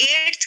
8th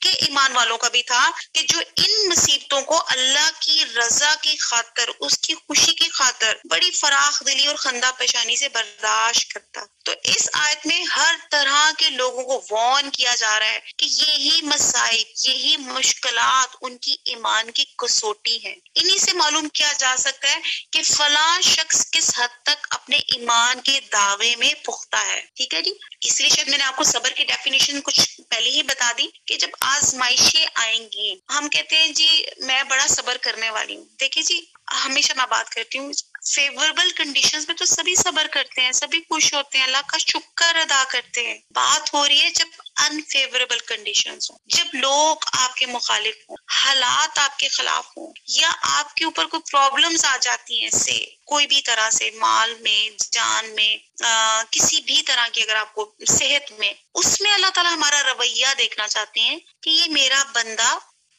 کے ایمان والوں کا بھی تھا کہ جو ان مصیبتوں کو اللہ کی رضا کی خاطر، اس کی خوشی کی خاطر بڑی فراخ دلی اور خندہ پیشانی سے برداشت کرتا۔ تو اس آیت میں ہر طرح کے لوگوں کو وارن کیا جا رہا ہے کہ یہی مصائب، یہی مشکلات ان کی ایمان کی کسوٹی ہیں۔ انہی سے معلوم کیا جا سکتا ہے کہ فلاں شخص کس حد تک اپنے ایمان کے دعوے میں پختہ ہے۔ ٹھیک ہے جی، اس لیے شاید میں نے آپ کو صبر کی ڈیفینیشن کچھ پہلے ہی بتا دی کہ جب آزمائشیں آئیں گی، ہم کہتے ہیں جی میں بڑا صبر کرنے والی ہوں۔ دیکھیں جی، ہمیشہ میں بات کرتی ہوں، فیوریبل کنڈیشنز میں تو سبھی صبر کرتے ہیں، سبھی خوش ہوتے ہیں، اللہ کا شکر ادا کرتے ہیں۔ بات ہو رہی ہے جب انفیوریبل کنڈیشنز ہوں، جب لوگ آپ کے مخالف ہوں، حالات آپ کے خلاف ہوں، یا آپ کے اوپر کوئی پرابلمز آ جاتی ہیں سے کوئی بھی طرح سے، مال میں، جان میں، کسی بھی طرح کی، اگر آپ کو صحت میں، اس میں اللہ تعالیٰ ہمارا رویہ دیکھنا چاہتے ہیں کہ یہ میرا بندہ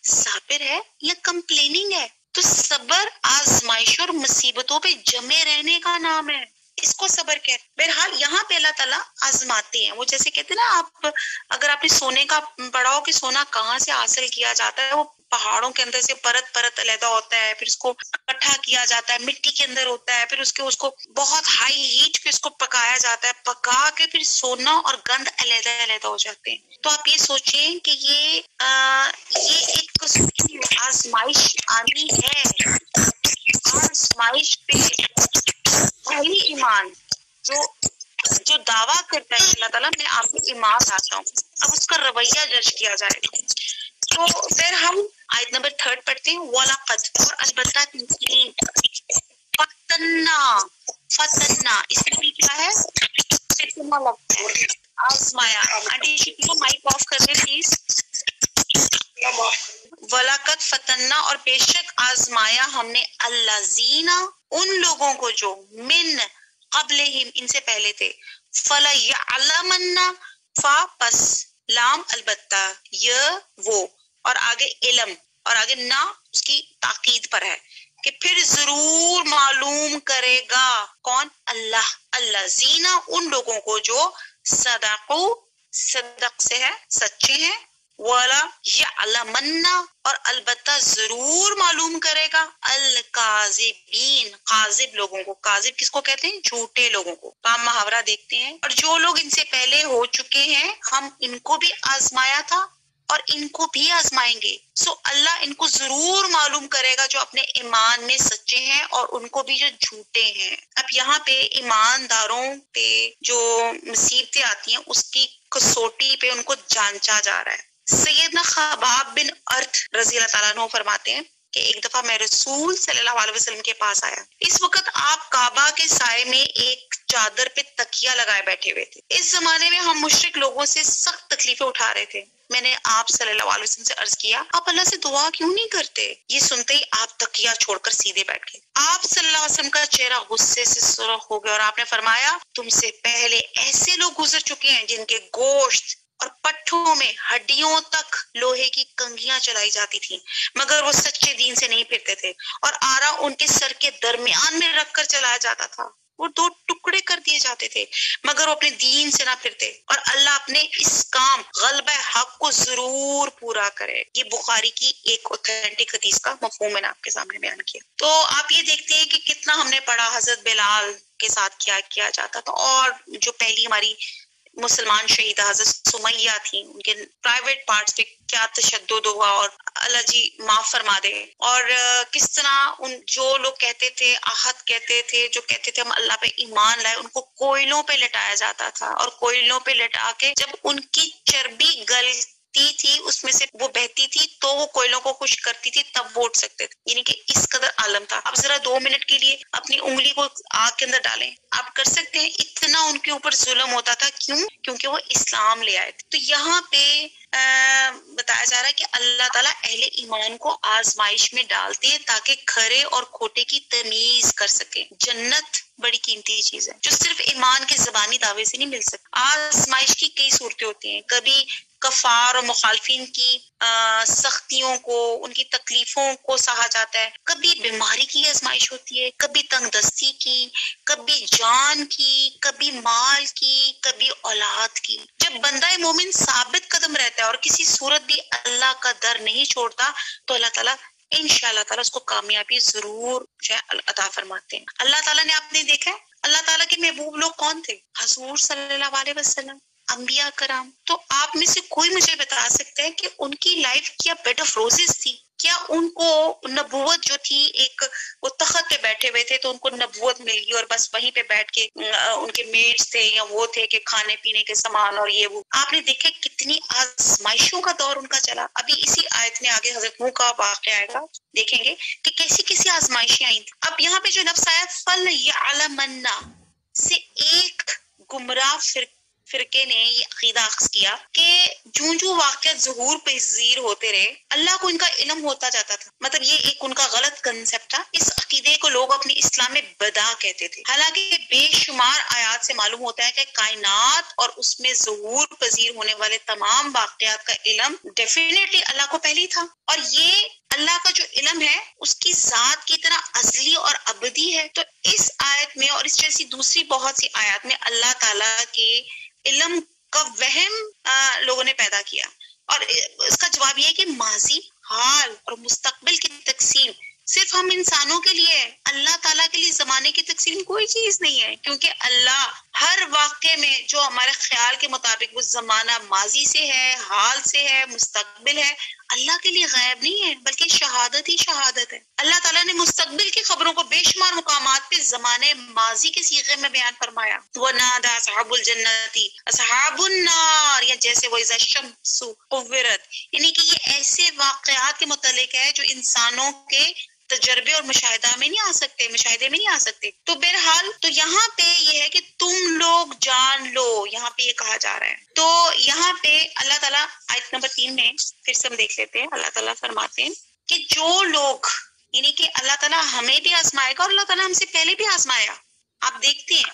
صابر ہے یا کمپلیننگ ہے۔ تو صبر آزمائش اور مصیبتوں پہ جمے رہنے کا نام ہے، اس کو صبر کہتے ہیں۔ بہرحال یہاں پہ اللہ تعالیٰ آزماتے ہیں، وہ جیسے کہتے ہیں نا، آپ اگر آپ نے سونے کا پڑھا ہو کہ سونا کہاں سے حاصل کیا جاتا ہے، وہ پہاڑوں کے اندر سے پرت پرت علیحدہ ہوتا ہے، پھر اس کو اکٹھا کیا جاتا ہے، مٹی کے اندر ہوتا ہے، پھر اس کو بہت ہائی ہیٹ پہ اس کو پکایا جاتا ہے، پکا کے پھر سونا اور گند علیحدہ علیحدہ ہو جاتے ہیں۔ تو آپ یہ سوچیں کہ یہ ایک قسم آزمائش آنی ہے، آزمائش پہ پہلی ایمان جو دعویٰ کرتا ہے اللہ تعالیٰ میں آپ کو ایمان لاتا ہوں، اب اس کا رویہ جج کیا جائے گا۔ تو پھر ہم آیت نمبر 3 پڑھتے ہیں، وَلَقَدْ، اور البتہ فتنا، اس میں بھی کیا ہے؟ فتنہ لگتا ہے، آزمایا۔ آنٹی شکیلا مائک آف کر دیں پلیز۔ وَلَقَدْ فَتَنَّا، اور بے شک آزمایا ہم نے، الَّذِينَ، ان لوگوں کو جو، من قبلہم، ان سے پہلے تھے، فَلَيَعْلَمَنَّ، فا پس لام البتہ، وہ، اور آگے علم، اور آگے نہ اس کی تاکید پر ہے کہ پھر ضرور معلوم کرے گا کون؟ اللہ، الذین، ان لوگوں کو جو صدقوا، صدق سے ہے سچے ہیں، ولا یعلمن، اور البتہ ضرور معلوم کرے گا، الکاذبین، کاذب لوگوں کو۔ کاذب کس کو کہتے ہیں؟ جھوٹے لوگوں کو۔ کام محاورہ دیکھتے ہیں، اور جو لوگ ان سے پہلے ہو چکے ہیں ہم ان کو بھی آزمایا تھا اور ان کو بھی آزمائیں گے۔ سو اللہ ان کو ضرور معلوم کرے گا جو اپنے ایمان میں سچے ہیں، اور ان کو بھی جو جھوٹے ہیں۔ اب یہاں پہ ایمانداروں پہ جو مصیبتیں آتی ہیں اس کی کسوٹی پہ ان کو جانچا جا رہا ہے۔ سیدنا خباب بن ارت رضی اللہ تعالیٰ عنہ فرماتے ہیں کہ ایک دفعہ میں رسول صلی اللہ علیہ وسلم کے پاس آیا، اس وقت آپ کعبہ کے سائے میں ایک چادر پہ تکیہ لگائے بیٹھے ہوئے تھے۔ اس زمانے میں ہم مشرک لوگوں سے سخت تکلیفیں اٹھا رہے تھے۔ میں نے آپ صلی اللہ علیہ وسلم سے عرض کیا، آپ اللہ سے دعا کیوں نہیں کرتے؟ یہ سنتے ہی آپ تکیہ چھوڑ کر سیدھے بیٹھ گئے۔ آپ صلی اللہ علیہ وسلم کا چہرہ غصے سے سرخ ہو گیا، اور آپ نے فرمایا، تم سے پہلے ایسے لوگ گزر چکے ہیں جن کے گوشت اور پٹھوں میں ہڈیوں تک لوہے کی کنگھیاں چلائی جاتی تھیں، مگر وہ سچے دین سے نہیں پھرتے تھے، اور آرا ان کے سر کے درمیان میں رکھ کر چلایا جاتا تھا، وہ 2 ٹکڑے کر دیے جاتے تھے، مگر وہ اپنے دین سے نہ پھرتے، اور اللہ اپنے اس کام غلبہ حق کو ضرور پورا کرے۔ یہ بخاری کی ایک اوتھینٹک حدیث کا مفہوم میں نے آپ کے سامنے بیان کیا۔ تو آپ یہ دیکھتے ہیں کہ کتنا ہم نے پڑھا حضرت بلال کے ساتھ کیا جاتا تھا، اور جو پہلی ہماری مسلمان شہیدہ حضرت سمیہ تھیں، ان کے پرائیویٹ پارٹس پہ کیا تشدد ہوا، اور اللہ جی معاف فرما دے۔ اور کس طرح ان جو لوگ کہتے تھے، احد کہتے تھے، جو کہتے تھے ہم اللہ پہ ایمان لائے، ان کو کوئلوں پہ لٹایا جاتا تھا، اور کوئلوں پہ لٹا کے جب ان کی چربی گلتی تھی، اس میں سے وہ بہتی تھی تو وہ کوئلوں کو خشک کرتی تھی، تب وہ اٹھ سکتے تھے۔ یعنی کہ اس قدر عالم تھا۔ اب ذرا 2 منٹ کے لیے اپنی انگلی کو آگ کے اندر ڈالیں، آپ کر سکتے ہیں؟ اتنا ان کے اوپر ظلم ہوتا تھا، کیوں؟ کیونکہ وہ اسلام لے آئے تھے۔ تو یہاں پہ بتایا جا رہا ہے کہ اللہ تعالیٰ اہل ایمان کو آزمائش میں ڈالتے ہیں تاکہ کھرے اور کھوٹے کی تمیز کر سکیں۔ جنت بڑی قیمتی چیز ہے جو صرف ایمان کے زبانی دعوے سے نہیں مل سکتی۔ آزمائش کی کئی صورتیں ہوتی ہیں، کبھی کفار اور مخالفین کی سختیوں کو، ان کی تکلیفوں کو سہا جاتا ہے. کبھی بیماری کی آزمائش ہوتی ہے، کبھی تنگ دستی کی، کبھی جان کی، کبھی مال کی، کبھی اولاد کی. جب بندہ مومن ثابت قدم رہتا ہے اور کسی صورت بھی اللہ کا در نہیں چھوڑتا تو اللہ تعالیٰ انشاءاللہ تعالیٰ اس کو کامیابی ضرور عطا فرماتے ہیں. اللہ تعالیٰ نے آپ نے دیکھا ہے اللہ تعالیٰ کے محبوب لوگ کون تھے؟ حضور صلی اللہ علیہ وسلم، انبیاء کرام. تو آپ میں سے کوئی مجھے بتا سکتا ہے کہ ان کی لائف کیا بیڈ آف روزز تھی؟ کیا ان کو نبوت جو تھی، ایک وہ تخت پہ بیٹھے ہوئے تھے تو ان کو نبوت مل گئی اور بس وہیں پہ بیٹھ کے ان کے میٹس تھے یا وہ تھے کہ کھانے پینے کے سامان اور یہ وہ؟ آپ نے دیکھا کتنی آزمائشوں کا دور ان کا چلا. ابھی اسی آیت میں آگے حضرت نوح کا واقعہ آئے گا، دیکھیں گے کہ کیسی کیسی آزمائشیں آئی تھیں. اب یہاں پہ جو لفظ آیا فَلْيَعْلَمَنَّ سے ایک گمراہ فرقے نے یہ عقیدہ اخذ کیا کہ جو واقعات ظہور پذیر ہوتے رہے اللہ کو ان کا علم ہوتا جاتا تھا. مطلب یہ ایک ان کا غلط کنسپٹ تھا. اس عقیدے کو لوگ اپنے اسلام میں بدع کہتے تھے، حالانکہ بے شمار آیات سے معلوم ہوتا ہے کہ کائنات اور اس میں ظہور پذیر ہونے والے تمام واقعات کا علم ڈیفینیٹلی اللہ کو پہلے ہی تھا. اور یہ اللہ کا جو علم ہے اس کی ذات کی طرح ازلی اور ابدی ہے. تو اس آیت میں اور اس جیسی دوسری بہت سی آیات میں اللہ تعالیٰ کے علم کا وہم لوگوں نے پیدا کیا، اور اس کا جواب یہ ہے کہ ماضی، حال اور مستقبل کی تقسیم صرف ہم انسانوں کے لیے ہے. اللہ تعالیٰ کے لیے زمانے کی تقسیم کوئی چیز نہیں ہے، کیونکہ اللہ ہر واقعے میں جو ہمارے خیال کے مطابق وہ زمانہ ماضی سے ہے، حال سے ہے، مستقبل ہے، اللہ کے لیے غیب نہیں ہے بلکہ شہادت ہی شہادت ہے. اللہ تعالیٰ نے مستقبل کی خبروں کو بے شمار مقامات پہ زمانے ماضی کے صیغے میں بیان فرمایا. وَنَادَى أَصْحَابُ الْجَنَّةِ أَصْحَابُ النَّارِ، یا جیسے وَإِذَا الشَّمْسُ كُوِّرَتْ، یعنی کہ یہ ایسے واقعات کے متعلق ہے جو انسانوں کے تجربے اور مشاہدے میں نہیں آ سکتے. تو بہرحال تو یہاں پہ یہ ہے کہ تم لوگ جان لو، یہاں پہ یہ کہا جا رہا ہے. تو یہاں پہ اللہ تعالیٰ آیت نمبر 3 میں پھر سے ہم دیکھ لیتے ہیں، اللہ تعالیٰ فرماتے ہیں کہ جو لوگ، یعنی کہ اللہ تعالیٰ ہمیں بھی آزمائے گا اور اللہ تعالیٰ ہم سے پہلے بھی آزمایا. آپ دیکھتے ہیں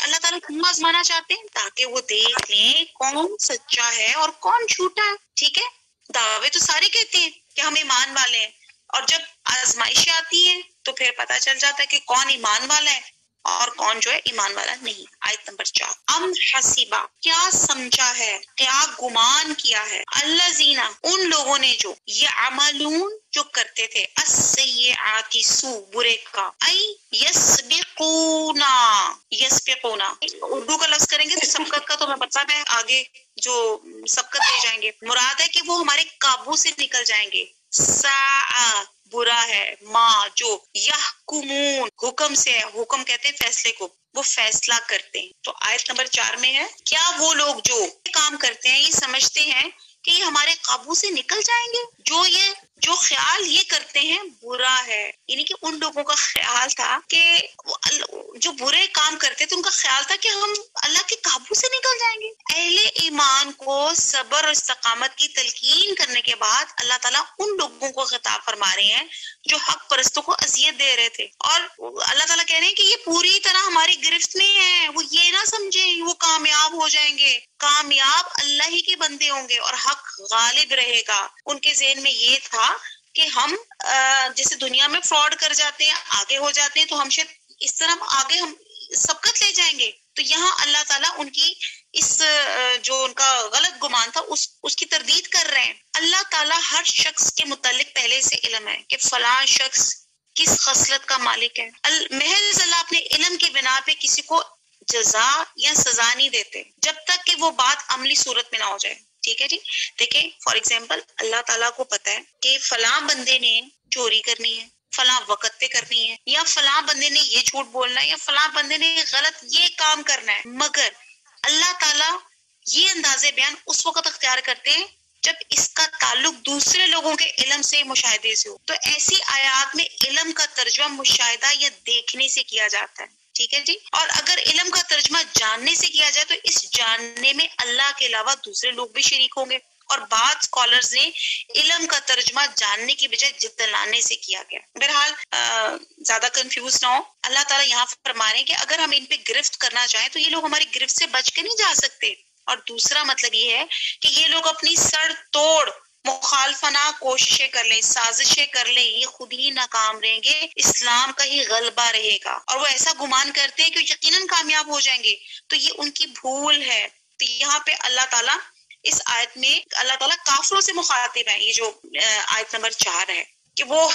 اللہ تعالیٰ کیوں آزمانا چاہتے ہیں؟ تاکہ وہ دیکھ لیں کون سچا ہے اور کون جھوٹا ہے. ٹھیک ہے، دعوے تو سارے کہتے ہیں کہ ہم ایمان والے ہیں، اور جب آزمائشیں آتی ہیں تو پھر پتہ چل جاتا ہے کہ کون ایمان والا ہے اور کون جو ہے ایمان والا نہیں. آیت نمبر 4، ام حسیبہ، کیا سمجھا ہے، کیا گمان کیا ہے، الذین، ان لوگوں نے جو یعملون، جو کرتے تھے، السیئات، سو، برے کا، ای یسبقونا، اردو کا لفظ کریں گے تو سبقت کا تو میں پتہ ہے آگے جو سبقت لے جائیں گے، مراد ہے کہ وہ ہمارے قابو سے نکل جائیں گے. ساء، برا ہے، ما، جو، یحکمون، حکم سے ہے، حکم کہتے ہیں فیصلے کو، وہ فیصلہ کرتے ہیں. تو آیت نمبر 4 میں ہے، کیا وہ لوگ جو کام کرتے ہیں یہ سمجھتے ہیں کہ یہ ہمارے قابو سے نکل جائیں گے؟ جو خیال یہ کرتے ہیں برا ہے، یعنی کہ ان لوگوں کا خیال تھا کہ جو برے کام کرتے تھے ان کا خیال تھا کہ ہم اللہ کے قابو سے نکل جائیں گے. اہل ایمان کو صبر اور استقامت کی تلقین کرنے کے بعد اللہ تعالیٰ ان لوگوں کو خطاب فرما رہے ہیں جو حق پرستوں کو اذیت دے رہے تھے، اور اللہ تعالیٰ کہہ رہے ہیں کہ یہ پوری طرح ہماری گرفت میں ہیں. وہ یہ نہ سمجھیں وہ کامیاب ہو جائیں گے، کامیاب اللہ ہی کے بندے ہوں گے اور حق غالب رہے گا. ان کے ذہن میں یہ تھا کہ ہم جیسے دنیا میں فراڈ کر جاتے ہیں، آگے ہو جاتے ہیں، تو ہم شاید اس طرح آگے ہم سبقت لے جائیں گے. تو یہاں اللہ تعالیٰ ان کی اس جو ان کا غلط گمان تھا اس کی تردید کر رہے ہیں. اللہ تعالیٰ ہر شخص کے متعلق پہلے سے علم ہے کہ فلاں شخص کس خصلت کا مالک ہے. محض اللہ اپنے علم کی بنا پہ کسی کو جزا یا سزا نہیں دیتے جب تک کہ وہ بات عملی صورت میں نہ ہو جائے. ٹھیک ہے جی، دیکھیں فار ایگزامپل اللہ تعالیٰ کو پتا ہے کہ فلاں بندے نے چوری کرنی ہے، فلاں وقت پہ کرنی ہے، یا فلاں بندے نے یہ جھوٹ بولنا ہے، یا فلاں بندے نے غلط یہ کام کرنا ہے. مگر اللہ تعالیٰ یہ انداز بیان اس وقت اختیار کرتے ہیں جب اس کا تعلق دوسرے لوگوں کے علم سے، مشاہدے سے ہو. تو ایسی آیات میں علم کا ترجمہ مشاہدہ یا دیکھنے سے کیا جاتا ہے. ٹھیک ہے جی، اور اگر علم کا ترجمہ جاننے سے کیا جائے تو اس جاننے میں اللہ کے علاوہ دوسرے لوگ بھی شریک ہوں گے. اور بعض اسکالرز نے علم کا ترجمہ جاننے کی بجائے جتلانے سے کیا گیا. بہرحال زیادہ کنفیوز نہ ہو، اللہ تعالیٰ یہاں فرما رہے ہیں کہ اگر ہم ان پہ گرفت کرنا چاہیں تو یہ لوگ ہماری گرفت سے بچ کے نہیں جا سکتے. اور دوسرا مطلب یہ ہے کہ یہ لوگ اپنی سر توڑ مخالفانہ کوششیں کر لیں، سازشیں کر لیں، یہ خود ہی ناکام رہیں گے، اسلام کا ہی غلبہ رہے گا، اور وہ ایسا گمان کرتے ہیں کہ یقیناً کامیاب ہو جائیں گے، تو یہ ان کی بھول ہے۔ تو یہاں پہ اللہ تعالیٰ اس آیت میں اللہ تعالیٰ کافروں سے مخاطب ہے، یہ جو آیت نمبر 4 ہے، کہ وہ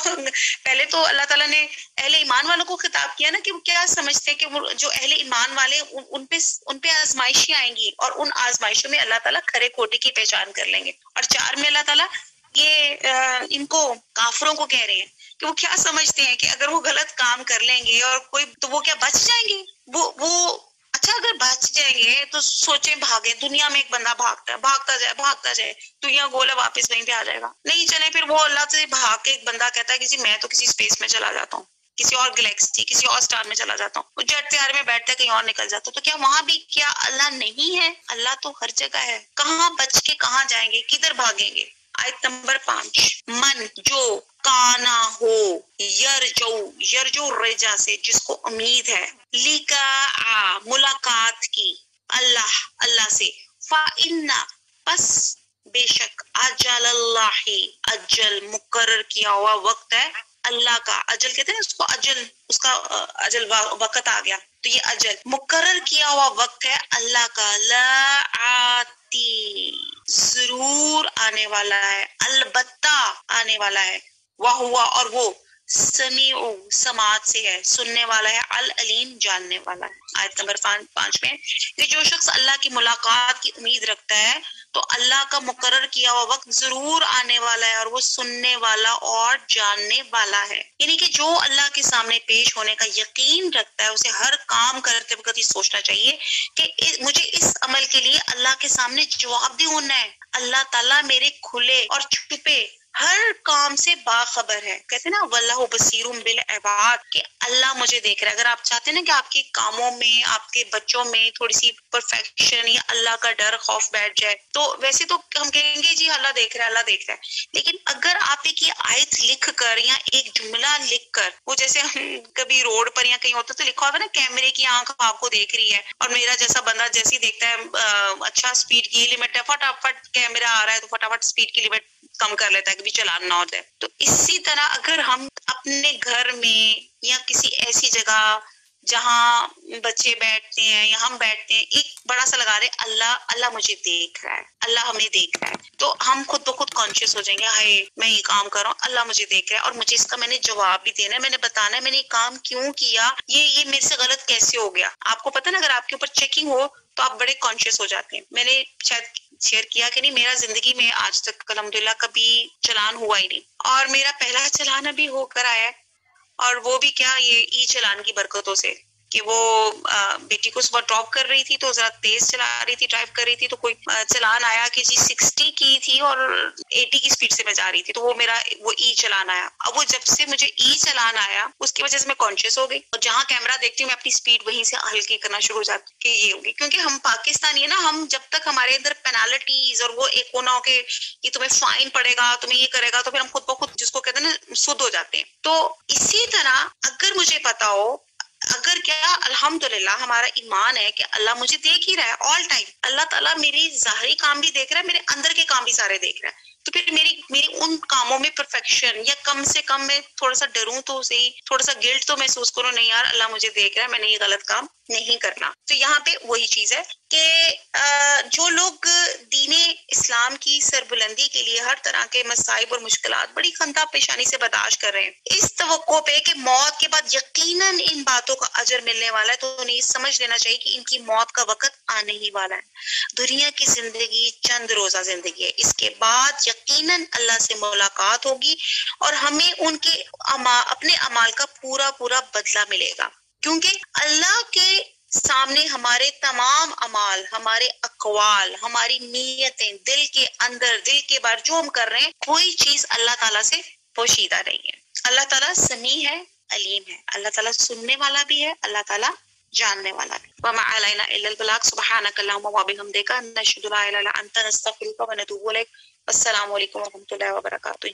پہلے تو اللہ تعالیٰ نے اہل ایمان والوں کو خطاب کیا نا، کہ وہ کیا سمجھتے ہیں کہ وہ جو اہل ایمان والے ان پہ آزمائشیں آئیں گی، اور ان آزمائشوں میں اللہ تعالیٰ کھرے کھوٹے کی پہچان کر لیں گے، اور 4 میں اللہ تعالیٰ یہ ان کو کافروں کو کہہ رہے ہیں کہ وہ کیا سمجھتے ہیں کہ اگر وہ غلط کام کر لیں گے اور کوئی تو وہ کیا بچ جائیں گے، وہ اچھا اگر بچ جائیں گے تو سوچیں بھاگیں، دنیا میں ایک بندہ بھاگتا جائے دنیا گول ہے، واپس وہیں پہ آ جائے گا، نہیں چلے پھر وہ اللہ سے بھاگ کے ایک بندہ کہتا ہے کہ میں تو کسی اسپیس میں چلا جاتا ہوں، کسی اور گلیکسی کسی اور سٹار میں چلا جاتا ہوں، وہ جٹ تیار میں بیٹھتا ہے کہیں اور نکل جاتا ہے، تو کیا وہاں بھی کیا اللہ نہیں ہے؟ اللہ تو ہر جگہ ہے، کہاں بچ کے کہاں جائیں گے، کدھر بھاگیں گے؟ آیت نمبر 5، من جو کانا ہو یرجو رجا سے جس کو امید ہے، لکا ملاقات کی اللہ سے، فإن پس بے شک اجل اللہ اجل مقرر کیا ہوا وقت ہے اللہ کا، اجل کہتے ہیں اس کو، اجل اس کا اجل وقت آ گیا، تو یہ اجل مقرر کیا ہوا وقت ہے اللہ کا، لا آتی ضرور آنے والا ہے، البتہ آنے والا ہے، وہ اور وہ سمیع سماعت سے ہے، سننے والا ہے، العلیم جاننے والا ہے۔ آیت نمبر 5 میں کہ جو شخص اللہ کی ملاقات کی امید رکھتا ہے تو اللہ کا مقرر کیا ہوا وقت ضرور آنے والا ہے، اور وہ سننے والا اور جاننے والا ہے، یعنی کہ جو اللہ کے سامنے پیش ہونے کا یقین رکھتا ہے اسے ہر کام کرتے وقت یہ سوچنا چاہیے کہ مجھے اس عمل کے لیے اللہ کے سامنے جواب دہ ہونا ہے، اللہ تعالیٰ میرے کھلے اور چھپے ہر کام سے باخبر ہے، کہتے ہیں نا واللہ بصیر بالعباد، کہ اللہ مجھے دیکھ رہا ہے۔ اگر آپ چاہتے ہیں نا کہ آپ کے کاموں میں، آپ کے بچوں میں تھوڑی سی پرفیکشن یا اللہ کا ڈر خوف بیٹھ جائے، تو ویسے تو ہم کہیں گے جی اللہ دیکھ رہا ہے، اللہ دیکھ رہا ہے، لیکن اگر آپ ایک یہ آیت لکھ کر یا ایک جملہ لکھ کر، وہ جیسے ہم کبھی روڈ پر یا کہیں ہوتا تو لکھا ہوتا نا کیمرے کی آنکھ آپ کو دیکھ رہی ہے، اور میرا جیسا بندہ جیسے ہی دیکھتا ہے اچھا اسپیڈ کی لمٹ ہے، فٹافٹ کیمرہ آ رہا ہے تو فٹافٹ اسپیڈ کی لمٹ کم کر لیتا ہے کہ بھی چلان نہ ہو جائے۔ تو اسی طرح اگر ہم اپنے گھر میں یا کسی ایسی جگہ جہاں بچے بیٹھتے ہیں یا ہم بیٹھتے ہیں، ایک بڑا سا لگا رہے اللہ مجھے دیکھ رہا ہے، اللہ ہمیں دیکھ رہا ہے، تو ہم خود بخود کانشیس ہو جائیں گے، ہائے میں یہ کام کر رہا ہوں، اللہ مجھے دیکھ رہا ہے اور مجھے اس کا میں نے جواب بھی دینا ہے، میں نے بتانا ہے میں نے یہ کام کیوں کیا، یہ میرے سے غلط کیسے ہو گیا۔ آپ کو پتہ نا اگر آپ کے اوپر چیکنگ ہو تو آپ بڑے کانشیس ہو جاتے ہیں۔ میں نے شاید شیئر کیا کہ نہیں، میرا زندگی میں آج تک الحمدللہ کبھی چلان ہوا ہی نہیں، اور میرا پہلا چلان ابھی ہو کر آیا ہے، اور وہ بھی کیا، یہ ای چلان کی برکتوں سے، کہ وہ بیٹی کو صبح ڈراپ کر رہی تھی تو ذرا تیز چلا رہی تھی، ڈرائیو کر رہی تھی، تو کوئی چلان آیا کہ جی 60 کی تھی اور 80 کی سپیڈ سے میں جا رہی تھی، تو وہ میرا وہ ای چلان آیا۔ اب وہ جب سے مجھے ای چلان آیا اس کی وجہ سے میں کانشیس ہو گئی، اور جہاں کیمرہ دیکھتی ہوں میں اپنی سپیڈ وہیں سے ہلکی کرنا شروع ہو جاتی کہ یہ ہوگی، کیونکہ ہم پاکستانی ہے نا، ہم جب تک ہمارے اندر پینالٹیز اور وہ ایک ہونا ہو کہ یہ تمہیں فائن پڑے گا، تمہیں یہ کرے گا، تو پھر ہم خود بخود جس کو کہتے ہیں نا سود ہو جاتے ہیں۔ تو اسی طرح اگر مجھے پتا ہو، اگر کیا الحمدللہ ہمارا ایمان ہے کہ اللہ مجھے دیکھ ہی رہا ہے آل ٹائم، اللہ تعالیٰ میری ظاہری کام بھی دیکھ رہا ہے، میرے اندر کے کام بھی سارے دیکھ رہا ہے، تو پھر میری ان کاموں میں پرفیکشن، یا کم سے کم میں تھوڑا سا ڈروں تو صحیح، تھوڑا سا گلٹ تو محسوس کروں، نہیں یار اللہ مجھے دیکھ رہا ہے، میں نے یہ غلط کام نہیں کرنا۔ تو یہاں پہ وہی چیز ہے کہ جو لوگ دین اسلام کی سربلندی کے لیے ہر طرح کے مصائب اور مشکلات بڑی خندہ پیشانی سے برداشت کر رہے ہیں، اس توقع پہ کہ موت کے بعد یقیناً ان باتوں کا اجر ملنے والا ہے، تو انہیں یہ سمجھ لینا چاہیے کہ ان کی موت کا وقت آنے ہی والا ہے۔ دنیا کی زندگی چند روزہ زندگی ہے، اس کے بعد یقیناً اللہ سے ملاقات ہوگی اور ہمیں ان کے اپنے اعمال کا پورا بدلہ ملے گا، کیونکہ اللہ کے سامنے ہمارے تمام اعمال، ہمارے اقوال، ہماری نیتیں، دل کے اندر، دل کے باہر جو ہم کر رہے ہیں، کوئی چیز اللہ تعالیٰ سے پوشیدہ نہیں ہے۔ اللہ تعالیٰ سمیع ہے، علیم ہے، اللہ تعالیٰ سننے والا بھی ہے، اللہ تعالیٰ جاننے والا بھی۔ وما علینا الا البلاغ، سبحانک اللہم وبحمدک، نشہد ان لا الہ الا انت، نستغفرک ونتوب الیک۔ السلام علیکم ورحمۃ اللہ وبرکاتہ۔